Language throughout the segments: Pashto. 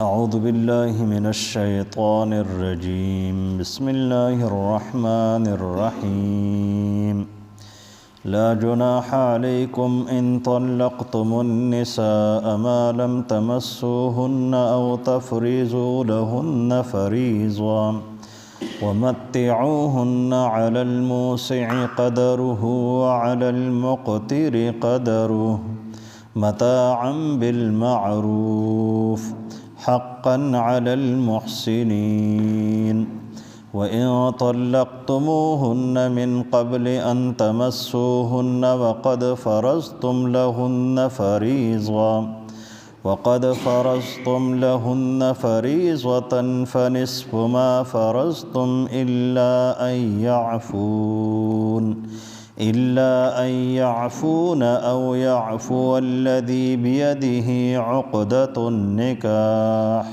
أعوذ بالله من الشيطان الرجيم بسم الله الرحمن الرحيم لا جناح عليكم إن طلقتم النساء ما لم تمسوهن أو تفرضوا لهن فريضا ومتعوهن على الموسع قدره وعلى المقتر قدره متاعا بالمعروف حقا على المحسنين وإن طلقتموهن من قبل أن تمسوهن وقد فرضتم لهن فريضة فنصف ما فرضتم إلا أن يعفون أو يعفو الذي بيده عقدة النكاح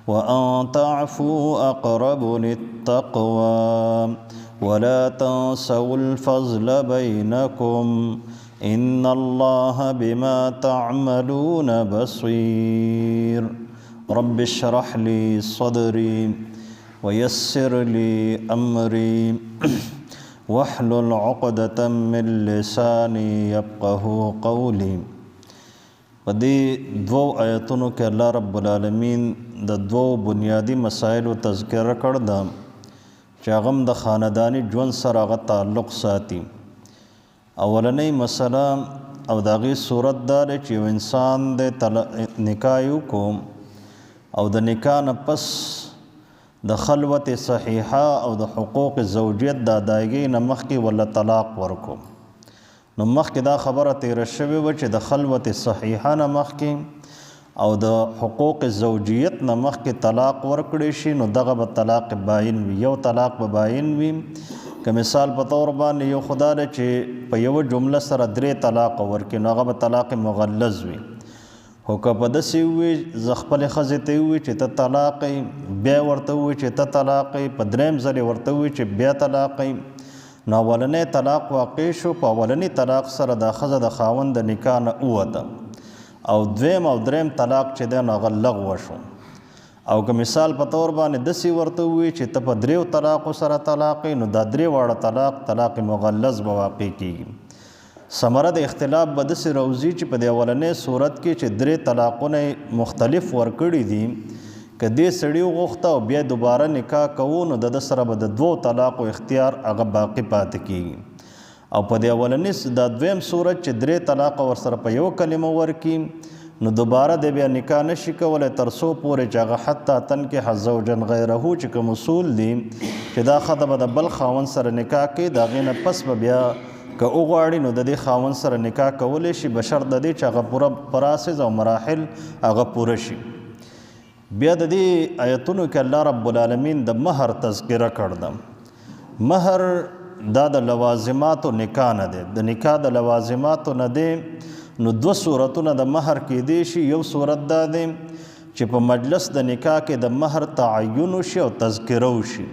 وأن تعفوا أقرب للتقوى ولا تنسوا الفضل بينكم إن الله بما تعملون بصير رب اشرح لي صدري ويسر لي أمري واحلل عقدة من لساني يفقه قولي. په دې دوو آیتونو کې الله رب العالمین د دوو بنیادی مسایلو تذکره کړ ده چې هغه هم د خانداني ژوند سره هغه تعلق ساتي. اولنۍ مسله او د هغې صورت دا دی چې یو انسان د نکاح وکړو او د نکاح نه پس د خلوت صحیحه او د حقوق زوجیت د ادایګۍ نه مخکې ولا طلاق ورکو. نو مخکې دا خبره تیره شوې وه چې د خلوت صحیحه نه مخکې او د حقوق زوجیت نه مخکې طلاق ورکړی شي نو دغه به طلاق باین وي. یو طلاق به باین وي. که مثال په طور باندې یو خدا دی چې په یوه جمله سره 3 طلاق ورکړي نو هغه به طلاق مغلظ وي. خو که په داسې ووي زه خپلې ښځې ته ووي چې ته طلاق یې بیا ورته ووي چې ته طلاق یې په 3م ځل یې ورته ووي چې بیا طلاق یې نو اولنی طلاق واقع شو. په اولني طلاق سره دا ښځه د خاوند د نکاح نه ووته او 2م او 3م طلاق چې دی نو هغه لغوه شو. او که مثال په طور باندې داسې ورته ووي چې ته په 3 طلاقو سره طلاق یې نو دا 3 واړه طلاق مغلظ به واقع کېږي. ثمره د اختلاف به داسې راوځي چې په دې اولنۍ صورت کې چې 3 طلاقونه مختلف ورکړي دي که دې سړي وغوښته او بیا دوباره نکاح کوو نو د ده سره به د 2 طلاقو اختیار هغه باقي پاتې کېږي. او په دې اولنۍ دا 2م صورت چې 3 طلاق ورسره په یو کلمه ورکړي نو دوباره د بیا نکاح نشي کولی تر څو پورې چې هغه حتی تنکح زوجا غیره چې کوم اصول دي چې دا ښځه به د بل خاوند سره نکاح کوي د هغې نه پس به بیا که وغواړي نو د دې خاوند سره نکاح کولی شي بشرط د دې چې هغه پوره پراسز او مراحل هغه پوره شي. بیا د دې آیتونو کې الله رب العالمین د مهر تذکره کړ ده. مهر دا د لوازماتو نکاح نه دی. د نکاح د لوازماتو نه دی نو 2 صورتونه د مهر کېدی شي. یو صورت دا دی چې په مجلس د نکاح کې د مهر تعین وشي او تذکره وشي.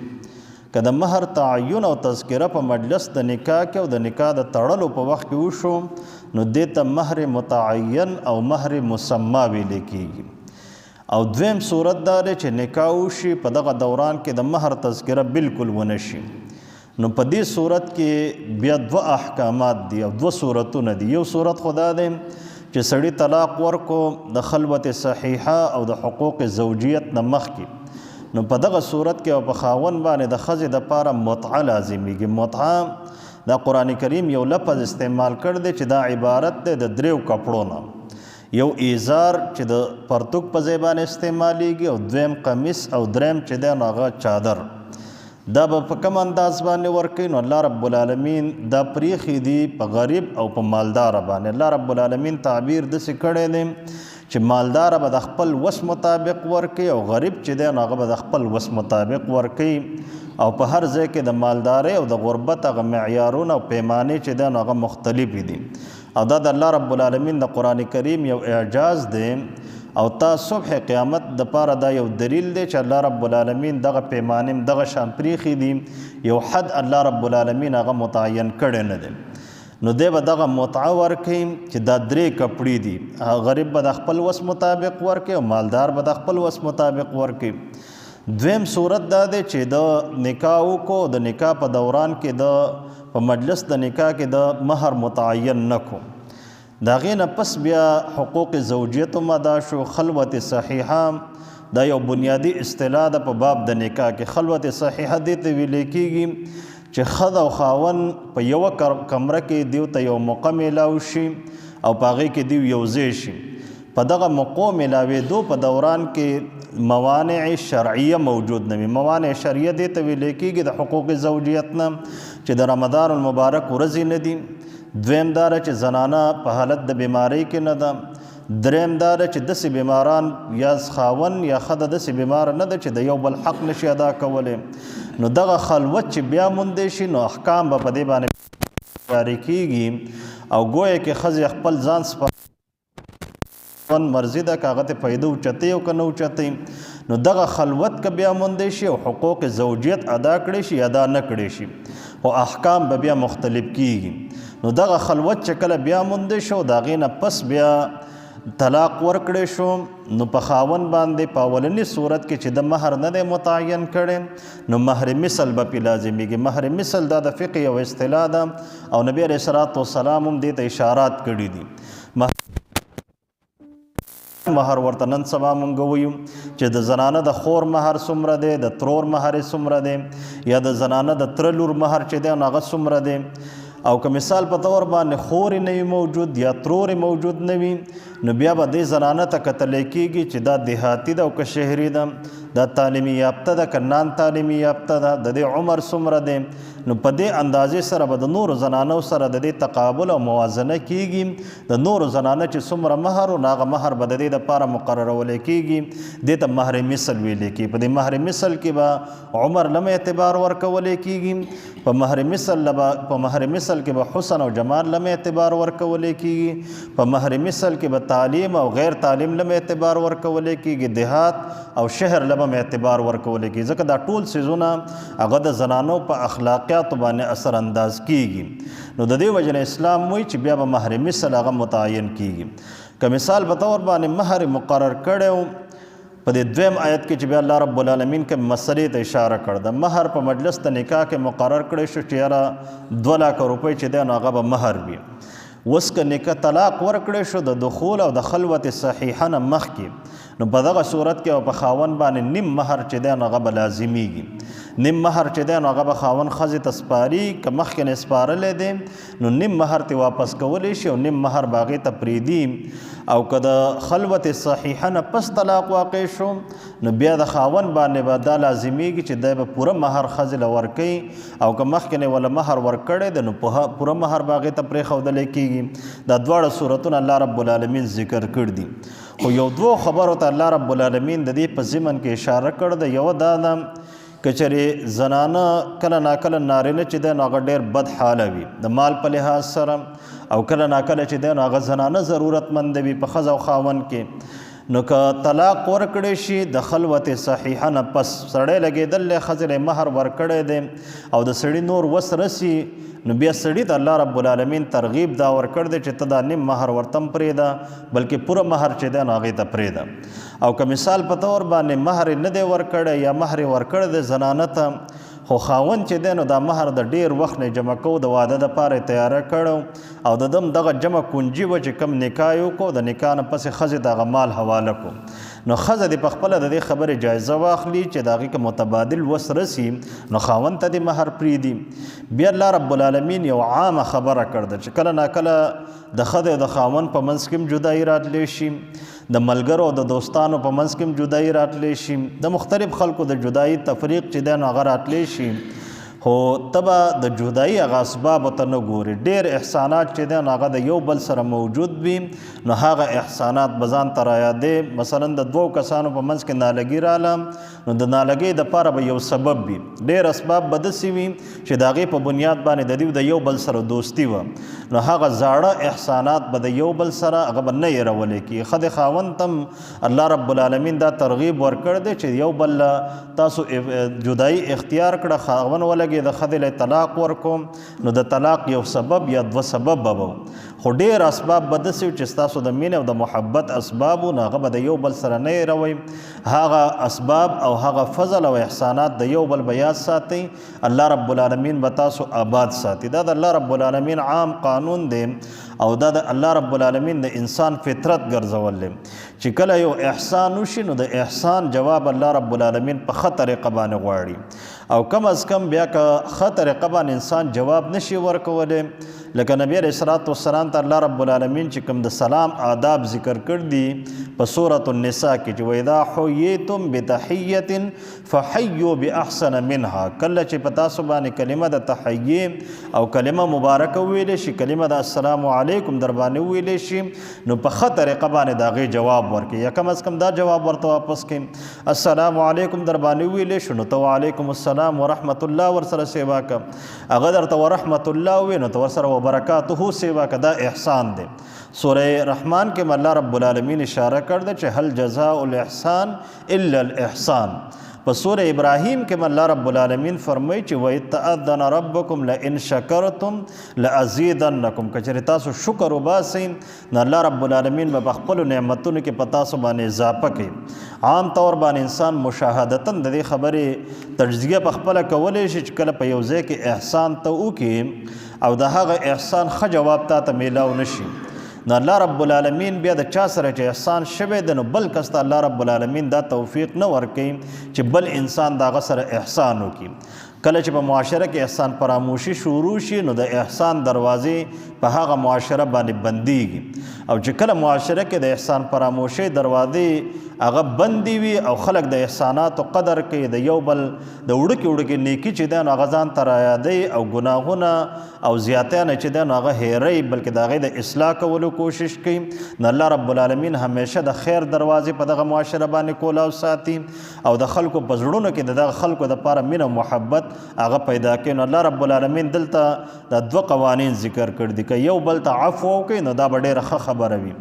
که د مهر تعین او تذکره په مجلس د نکاح کې او د نکاح د تړلو په وخت کې وشو نو دې ته مهر متعین او مهر مسما ویل کېږي. او 2م صورت دا دی چې نکاح وشي په دغه دوران کې د مهر تذکره بالکل ونه شي نو په دې صورت کې بیا 2 احکامات دي او 2 صورتونه دي. یو صورت خدا دی چې سړي طلاق ورکو د خلوت صحیحه او د حقوق زوجیت نه مخکې نو په دغه صورت کې او په خاوند باندې د ښځې دپاره متعه لازمیږي. متعه دا قرآن کریم یو لفظ استعمال کړ دی چې دا عبارت دی د 3 کپړو نه. یو ایزار چې د پرتوک په ځای باندې استعمالیږي او 2م قمیص او 3م چې دی نو هغه چادر. دا به په کوم انداز باندې ورکوي نو الله رب العالمین دا پریښي دي په غریب او په مالدار باندې. الله رب العالمین تعبیر داسې کړی دی چې مالدار به د خپل وس مطابق ورکوي او غریب چې دی نو هغه به د خپل وس مطابق ورکوي. او په هر ځای کې د مالدارۍ او د غربت هغه معیارونه او پیمانې چې دی نو هغه مختلفې دي. او دا د الله رب العالمین د قرآن کریم یو اعجاز دی او تا صبح قیامت دپاره دا یو دلیل دی چې الله رب العالمین دغه پیمانې دغه شان پریښي دي. یو حد الله رب العالمین هغه متعین کړی نه دی. نو دی به دغه متعه ورکوي چې دا 3 کپړې دي. غریب به د خپل وس مطابق ورکوي او مالدار به د خپل وس مطابق ورکوي. دویم صورت دا دی چې د نکاح وکړو، د نکاح په دوران کې د په مجلس د نکاح کې د مهر متعین نه کو. د هغې نه پس بیا حقوق زوجیت هم ادا شو. خلوت صحیحه دا یو بنیادی اصطلاح ده په باب د نکاح کې. خلوت صحیحه دې ته ویل کېږي چې ښځه او خاوند په یوه کمره کې دیو ته یو موقع میلاو شي او په هغې کې دیو یو ځای شي. په دغه موقعو میلاوېدو په دوران کې موانع شرعیه موجود نه وي. موانع شرعیه دې ته ویل کېږي د حقوق زوجیت نه چې د رمضان المبارک ورځې نه دي. دویم دا چې زنانه په حالت د بیماری کې نه ده. دریم دا چې داسې بیماران یا خاوند یا ښځه داسې بیماره نه ده چې د یو بل حق نشي ادا کولی. نو دغه خلوت چې بیا موندی شي نو احکام به په دې باندې جاري کېږي او ګویا کې ښځې خپل ځان مرضي ده که هغه ته پیدا اوچتوي او که نه اوچتوي. نو دغه خلوت که بیا موندی شي او حقوق زوجیت ادا کړی شي ادا نه کړی شي او احکام به بیا مختلف کېږي. نو دغه خلوت چې کله بیا موندی شو د هغې نه پس بیا طلاق ورکړی شو نو په خاوند باندې په اولني صورت کې چې د مهر نه دی متعین کړی نو مهر مثل به پې لازمیږي. مهر مثل دا د فقه یو اصطلاح ده او نبی علیه الصلاة والسلام هم دې ته اشارات کړي دي. مهر ورته نن سبا مونږ وایو چې د زنانه د خور مهر څومره دی، د ترور مهر څومره دی، یا د زنانه د تره لور مهر چې دی نو هغه څومره دی. او که مثال په طور باندې خورې نه وي موجود یا ترورې موجود نه وي نو بیا به دې زنانه ته کتلی کېږي چې دا دیهاتي ده او که شهري ده، دا تعلیمي یافته ده که نان تعلیمي یافته ده، د دې عمر څومره دی. نو په دې اندازې سره به د نورو زنانو سره د دې تقابل او موازنه کېږي. د نورو زنانه چې څومره مهر و نو هغه مهر به د دې دپاره مقررولی کېږي. دې ته مهر مثل ویلی کېږي. په دې مهر مثل کې به عمر لم اعتبار ورکولی کېږي. په مهر مثل کې به حسن او جمال لم اعتبار ورکولی کېږي. په مهر مثل کې به تعلیم او غیر تعلیم لم اعتبار ورکولی کېږي. دیهات او شهر لم اعتبار ورکولی کېږي. ځکه دا ټول څیزونه هغه د زنانو په اخلاقیاتو باندې اثر انداز کېږي. نو د دې وجې نه اسلام وایي چې بیا به مهر مثل هغه متعین کېږي. که مثال په طور باندې مهر مقرر کړی په دې دویم آیت کې چې بیا الله رب العالمین کوم مسلې ته اشاره کړ د مهر په مجلس د نکاح کې مقرر کړی شو چې یاره 2 لک روپۍ چې دی نو هغه به مهر وي. اوس که نکاح طلاق ورکړی شو د دخول او د خلوت صحیحه نه مخکې نو په دغه صورت کې او په خاوند باندې نیم مهر چې دی نو هغه به لازمیږي. نیم مهر چې دی نو هغه به خاوند ښځې ته سپاري. که مخکې نه سپارلی دی نو نیم مهر ته واپس کولی شي او نیم مهر به هغې ته پرېږدي. او که د خلوت صحیحه نه پس طلاق واقع شو نو بیا د خاوند باندې به دا لازمیږي چې دی به پوره مهر ښځې له ورکوي. او که مخکې نه وله مهر ورکړی دی نو پوره مهر به هغې ته پرېښودلی کېږي. دا دواړه صورتونه الله رب العالمین ذکر کړي دي. خو یو 2 خبرو ته الله رب العالمین د دې په ضمن کې اشاره کړې ده. یوه دا ده که چېرې زنانه کله ناکله نارینه چې دی نو هغه ډېر بد حاله وي د مال په لحاظ سره او کله ناکله چې دی نو هغه زنانه ضرورتمند وي په ښځه او خاوند کې. نو که طلاق ورکړی شي د خلوت صحیحه نه پس سړی لګېدلی ښځې مهر ورکړی دی او د سړي نور وس رسي نو بیا سړي ته الله رب العالمین ترغیب دا ورکړ دی چې ته دا نیم مهر ورته هم پرېږده بلکې پوره مهر چې دی نو هغې ته پرېږده. او که مثال په طور باندې مهر نه دی ورکړی یا مهر یې ورکړی دی زنانه ته خو خاوند چې دی نو دا مهر د ډېر وخت نه جمع کو د واده دپاره یې تیاره کړو او د دم دغه جمع کنجي وه چې کم نکاح یې وکړو د نکاح نه پسې ښځې ته هغه مال حواله کړو. نو ښځه دې په خپله د دې خبرې جایزه واخلي چې د هغې که متبادل وس رسي نو خاوند ته دې مهر پرېږدي. بیا الله رب العالمین یو عامه خبره کړده چې کله ناکله د ښځې او د خاوند په منځ کې هم جدایي راتلی شي، د ملګرو او د دوستانو په منځ کې هم جدایي راتلی شي، د مختلف خلکو د جدایي تفریق چې دی نو هغه راتلی شي. خو ته به د جدایي هغه اسبابو ته نه ګورې. ډېر احسانات چې دی نو هغه د یو بل سره موجود وي نو هغه احسانات به ځان ته رایادې. مثلا د 2 کسانو په منځ کې نالګي راله نو د نالګۍ دپاره به یو سبب وي. ډېر اسباب به داسې وي چې د هغې په بنیاد باندې د دوی د یو بل سره دوستي وه نو هغه زاړه احسانات به د یو بل سره هغه به نه هېرولی کېږي. ښځې خاوند ته هم الله رب العالمین دا ترغیب ورکړ دی چې یو بل تاسو جدایي اختیار کړه، خاوند ولګېد ولګي د ښځې له طلاق ورکوم نو د طلاق یو سبب یا دوه سبب به و خو ډېر اسباب به داسې وي چې ستاسو د مینې او د محبت اسباب و نو هغه به د یو بل سره نه هېروئ هغه اسباب او هغه فضل او احسانات د یو بل به یاد ساتئ الله رب العالمین به تاسو آباد ساتي دا د الله رب العالمین عام قانون دی او دا د الله رب العالمین د انسان فطرت ګرځول دی چې کله یو احسان وشي نو د احسان جواب الله رب العالمین په ښه طریقه باندې غواړي او کم از کم بیا که ښه طریقه باندې انسان جواب نشي ورکولی لکه نبی علیه الصلاة والسلام ته الله رب العالمین چې کوم د سلام آداب ذکر کړ دي په سورة النساء کې چې وإذا حییتم بتحیة فحیوا بأحسن منها کله چې په تاسو باندې کلمه د تحیې او کلمه مبارکه وویلی شي کلمه د السلام علیکم در باندې وویلی شي نو په ښه طریقه باندې د هغې جواب ورکړي یا کم از کم دا جواب ورته واپس کړي السلام علیکم در باندې وویلی شو نو ته وعلیکم السلام ورحمت الله ورسره سیوا که هغه درته ورحمت الله ووایي نو ته ورسره وبرکاته سیوا که دا احسان دی سورہ رحمان کې الله رب العالمین اشاره کړ دی چې هل جزاء الاحسان الا الاحسان په سورہ ابراهیم کې الله رب العالمین فرمایي چې وَإِذْ تَأَذَّنَ رَبُّكُمْ لَئِن شَكَرْتُمْ لَأَزِيدَنَّكُمْ کچېرې تاسو شکر وباسئ نو الله رب العالمین به په خپلو نعمتونو کې په تاسو باندې اضافه کوي عام طور باندې انسان مشاهدتاً د دې خبرې تجزیه په خپله کولی شي چې کله په یو ځای کې احسان ته وکړي او د هغه احسان ښه جواب تا ته میلاو نشي نو الله رب العالمین بیا د چا سره چې احسان شوی دی نو بل کس ته الله رب العالمین دا توفیق نه ورکوي چې بل انسان د هغه سره احسان وکړي کله چې په معاشره کې احسان فراموشي شروع شي نو د احسان دروازې په هغه معاشره باندې بندیږي او چې کله معاشره کې د احسان فراموشي دروازې هغه بندي وي او خلک د احساناتو قدر کوي د یو بل د وړوکې وړوکې نیکي چې دی نو هغه ځان ته رایادوي او ګناهونه او زیاتیانه چې دی نو هغه هیروي بلکې د هغې د اصلاح کولو کوشش کوي نو الله رب العالمین همیشه د خیر دروازې په دغه معاشره باندې کولاو ساتي او د خلکو په زړونو کې د دغه خلکو دپاره مینه محبت هغه پیدا کوي نو الله رب العالمین دلته د دوه قوانین ذکر کړي دي که یو بل ته عفو وکړي نو دا به ډېره ښه خبره وي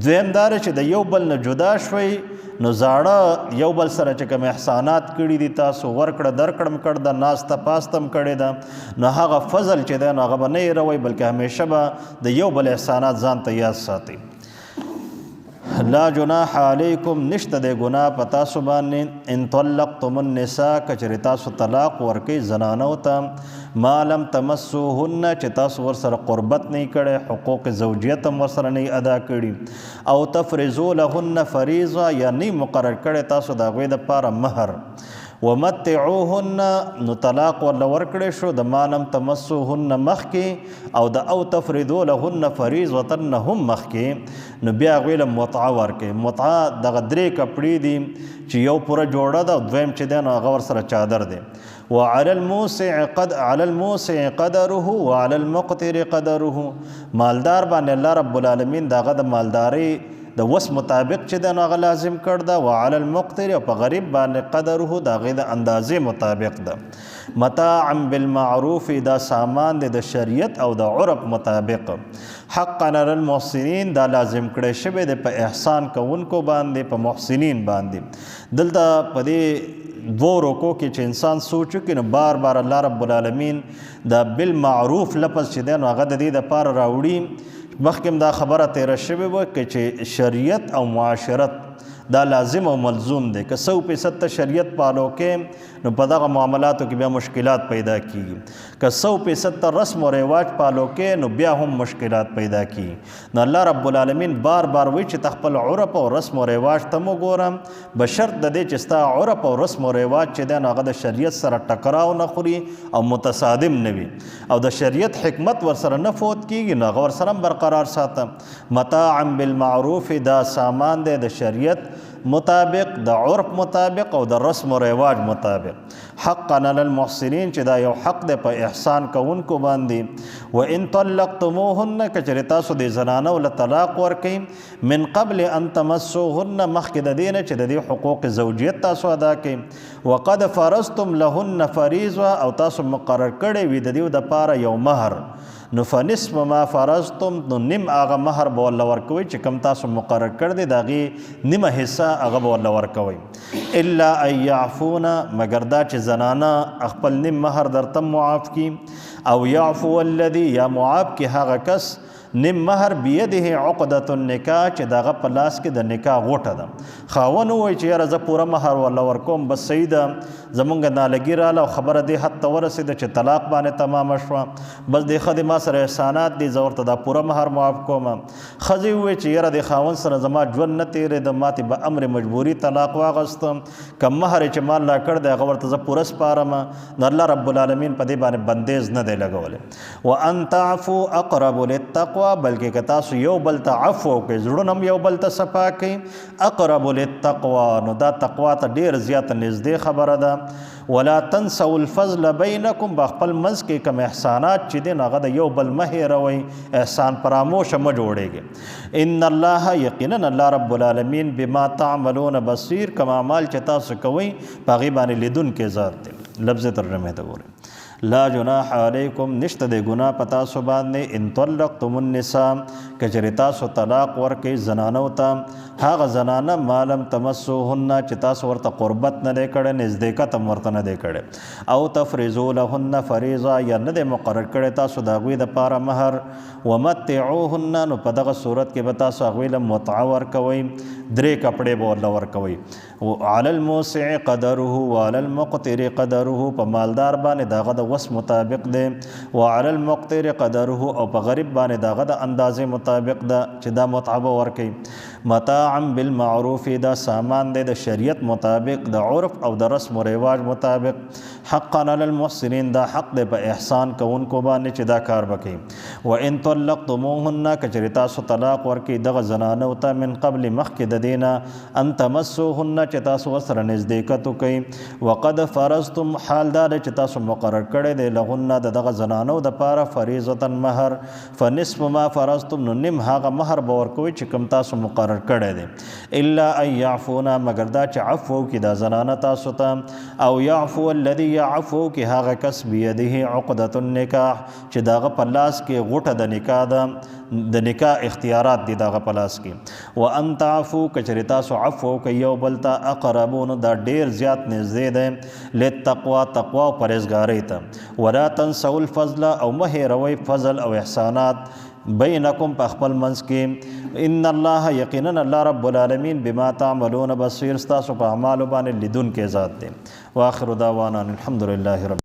دویم دا چې د یو بل نه جدا شوئ نو زاړه یو بل سره چې کوم احسانات کړي دي تاسو ورکړه درکړه م کړ ده ناسته پاسته م کړې ده نو هغه فضل چې دی نو هغه به نه هېروئ بلکې همیشه به د یو بل احسانات ځان ته یاد ساتئ لا جناح علیکم نشته د ګناه په تاسو باندې ان طلقتم النساء کچرې تاسو طلاق ورکوئ زنانو ته ما لم تمسوهن چې تاسو ورسره قربت نه کړی حقوق زوجیت هم ورسره نه ادا کړي او تفرضو لهن فریضه یا نه مقرر کړی تاسو د هغوی دپاره مهر ومتعوهن نو طلاق ورله ورکړی شو د ما لم تمسوهن مخکې او د او تفرضو لهن فریضة نه هم مخکې نو بیا هغوی له متعه ورکوي متعه دغه درې کپړې دي چې یو پوره جوړه ده او دویم چې دی نو هغه ورسره چادر دی وعلى الموسع قدره وعلى المقتر قدره مالدار باندې الله رب العالمین د هغه د مالدارۍ د وس مطابق چې دی نو هغه لازم کړ ده وعلى المقتر او په غریب باندې قدره د هغې د اندازې مطابق ده متاعا بالمعروف دا سامان دی د شریعت او د عرف مطابق حقا علی المحسنین دا لازم کړی شوی دی په احسان کوونکو باندې په محسنین باندې دلته په دې دوه رکو کې چې انسان سوچ وکړي نو بار بار الله رب العالمین دا بالمعروف لفظ چې دی نو هغه د دې دپاره راوړي مخکې دا خبره تیره شوې وه چې شریعت او معاشرت دا لازم او ملزوم دی که 100% ته شریعت پالو کې نو په دغه معاملاتو کې بیا مشکلات پیدا کیږي که 100% ته رسم و رواج پالو کې نو بیا هم مشکلات پیدا کیږي نو الله رب العالمین بار بار وایي چې ته خپل عرف او رسم و رواج ته مو ګورم بشرط د دې چې ستا عرف او رسم و رواج چې دی نو هغه د شریعت سره ټکراو نه خوري او متصادم نه وي او د شریعت حکمت ورسره نه فوت کیږي نو هغه ورسره هم برقرار ساته متاعا بالمعروف دا سامان دی د شریعت مطابق د عرف مطابق او د رسم و رواج مطابق حقا علی المحسنین چې دا یو حق دی په احسان کوونکو باندې و ان طلقتموهن کچرې تاسو د زنانو له طلاق ورکئ من قبل ان تمسوهن مخکې د دې نه چې د دې حقوق زوجیت تاسو ادا کړئ وقد فرضتم لهن فریضه او تاسو مقرر کړی وي د دې دپاره یو مهر نو فنصف ما فرضتم نو نیم هغه مہر به ورله ورکوئ چې کوم تاسو مقرر کړی دی د هغې نیمه حصه هغه به ورله ورکوئ الا ان یعفون مگر دا چې زنانه خپل نیم مہر درته معاف کی او یعفو الذي یا معاف کی هغه کس نیم مہر بیده عقدة النکاح چې دغه په لاس کې د نکاح غوټه ده خاوند وایي چې یاره زه پوره مہر ورله ورکوم بس صحیح ده زمونږ نالګي راله او خبره دې حد ته ورسېده چې طلاق باندې تمامه شوه بس دې ښځې ما سره احسانات دي زه ورته دا پوره مہر معاف کوم ښځې ووایي چې یاره د خاوند سره زما ژوند نه تېرېده ماتې به امر مجبوري طلاق واغستم کم مہر چې ما الله کړ دی هغه ورته زه پوره سپارم نو الله رب العالمین په دې باندې بندیز نه دی لګولی وان تعفو اقرب للتقوی بلکې که تاسو یو بل ته عفو کوئ زړونه هم یو بل ته صفا کوئ اقرب للتقوی نو دا تقوا ته ډېر زیاته نږدې خبره ده ولا تنسوا الفضل بینکم په خپل منځ کې کوم احسانات چې دي نو هغه د یو بل مه هېروئ احسان فراموشه مه جوړېږي ان الله یقینا الله رب العالمین بما تعملون بصیر کوم اعمال چې تاسو کوئ په هغې باندې لیدونکی ذات دی لفظ ترجمې ته ګورئ لا جناح علیکم نشته د ګناه په تاسو باندې ان طلقتم النساء که چېرې تاسو طلاق ورکئ زنانو ته هغه زنانه ما لم تمسوهن چې تاسو ورته قربت نه دی کړی نزدېکت هم ورته نه دی کړی او تفرضو لهن فریضه یا نه دی مقرر کړی تاسو د هغوی دپاره مهر ومتعوهن نو په دغه صورت کې به تاسو هغوی له متعه ورکوئ درې کپړې به ورله ورکوئ علی الموسع قدره وعلى المقتر قدره په مالدار باندې د هغه د وس مطابق دی وعلى المقتر قدره او په غریب باندې د هغه د اندازې مطابق ده چې دا متعه به ورکوئ متاعا بالمعروف دا سامان دی د شریعت مطابق د عرف او د رسم و رواج مطابق حقا علی المحسنین دا حق دی په احسان کوونکو باندې چې دا کار وکړي وان طلقتموهن که چېرې تاسو طلاق ورکړئ دغه زنانو ته من قبل مخکې د دې نه ان تمسوهن چې تاسو ورسره نزدېکت وکئ وقد فرضتم حال دا دی چې تاسو مقرر کړی دی لهن د دغه زنانو دپاره فریضة مهر فنصف ما فرضتم نو نیم هغه مهر به ورکوئ چې کوم تاسو مقرر کړی دی الا ان یعفونا مگر دا چې عفو وکړي دا زنانه تاسو ته او یعفو الذي یعفو وکړي هغه کس بیده عقدة النکاح چې د هغه په لاس کې غوټه د نکاح ده د نکاح اختیارات دي د هغه په لاس کې وان تعفو که چېرې تاسو عفو وکړئ یو بل ته اقربو نو دا ډېر زیات نږدې دی للتقوا تقوا او پرهیزګارۍ ته ولا تنسوا الفضل او مه هېروئ فضل او احسانات بینکم په خپل منځ کې ان الله یقینا الله رب العالمین بما تعملون بصیر ستاسو په اعمالو باندې لیدونکی ذات دی واخر دعوانا الحمد لله رب